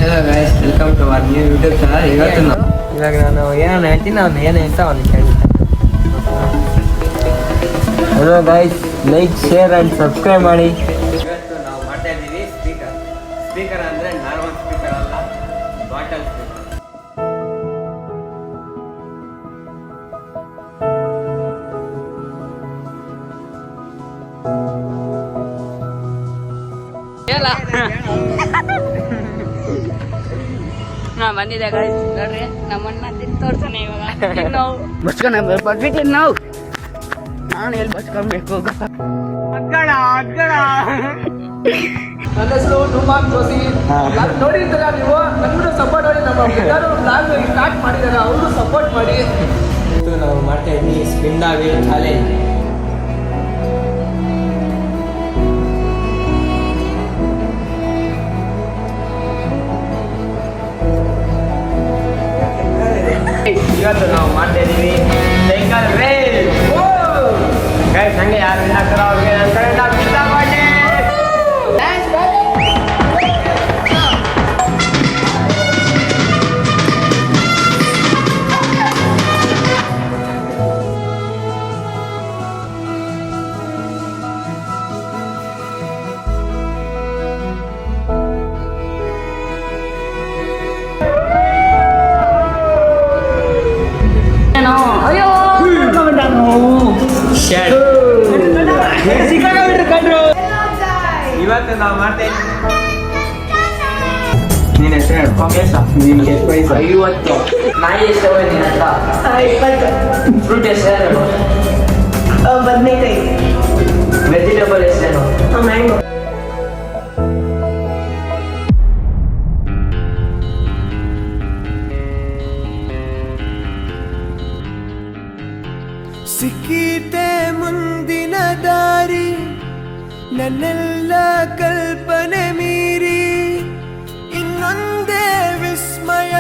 Hello guys, welcome to our new YouTube channel. ಇವಾಗ ನಾನು ಏನೋ ಹೇಳ್ತೀನಿ, ಅವ್ನು ಏನು ಅಂತ ಅವ್ನು ಕೇಳ್ತೀನಿ. Hello guys, like, share and subscribe ಮಾಡಿ. ಇವತ್ತು ನಾವು ಮಾಡ್ತಾ ಇದ್ದೀವಿ ಸ್ಪೀಕರ್ ಅಂದರೆ ನಾರ್ಮಲ್ ಸ್ಪೀಕರ್ ಅಲ್ಲ, ಬಾಟಲ್ ಸ್ಪೀಕರ್. ಬಂದಿದೆ ಗೈಸ್, ನೋಡ್ರಿ ನಮ್ಮನ್ನ ತಿಂದು ತೋರ್ಸೋಣ ಇವಾಗ. ನಾವು ಬಸ್ಕೊಂಡು ನಾವು ನಾನು ಎಲ್ಲಿ ಬಸ್ಕೊಬೇಕು ಅಗ್ಗಣ ನನ್ನ ಹೆಸರು ನುಮಾನ್ ಜೋಶಿ. ನೋಡಿರ್ತೀರ ನೀವು, ನನ್ನೂ ಸಪೋರ್ಟ್ ಮಾಡಿ. ನಮ್ಮ ಎಲ್ಲರೂ ಬ್ಲಾಗ್ ಸ್ಟಾರ್ಟ್ ಮಾಡಿದ್ದಾರೆ, ಅವರು ಸಪೋರ್ಟ್ ಮಾಡಿ. ಇವತ್ತು ನಾವು ಮಾಡ್ತಾ ಇದ್ದೀವಿ ಸ್ಪಿನ್ ದ ವೀಲ್ ಚಾಲೆಂಜ್. ಇವತ್ತು ನಾವು ಮಾಡ್ತಾ ಇದ್ದೀವಿ ಸೈಕಲ್ ರೇಸ್. ಗೈಸ್, ಹಂಗೆ ಯಾರು ವಿನ್ ಆಗ್ತಾರೋ ಅವ್ರಿಗೆ ನನ್ನ ಕಡೆಯಿಂದ ಪಿಜ್ಜಾ ಪಾರ್ಟಿ. ಇವತ್ತು ನಾವು ಮಾಡ್ತಾ ಇದ್ದೀವಿ. ನೀನು ಹೆಸರು ಹೇಳ್ಕೊ. ನಿನ್ಗೆ ಎಷ್ಟು ವಯಸ್ಸು? 50. ನಾಯಿ ಎಷ್ಟು ನಿನ್ನ ಹತ್ರ? 20. ಫ್ರೂಟ್ ಹೆಸರು? ಬದನೆಕಾಯಿ. ವೆಜಿಟೇಬಲ್ ಹೆಸರು? ಮ್ಯಾಂಗೋ. ಸಿಕ್ಕಿತೆ ಮುಂದಿನ ದಾರಿ, ನನ್ನೆಲ್ಲ ಕಲ್ಪನೆ ಮೀರಿ ಇನ್ನೊಂದೇ ವಿಸ್ಮಯ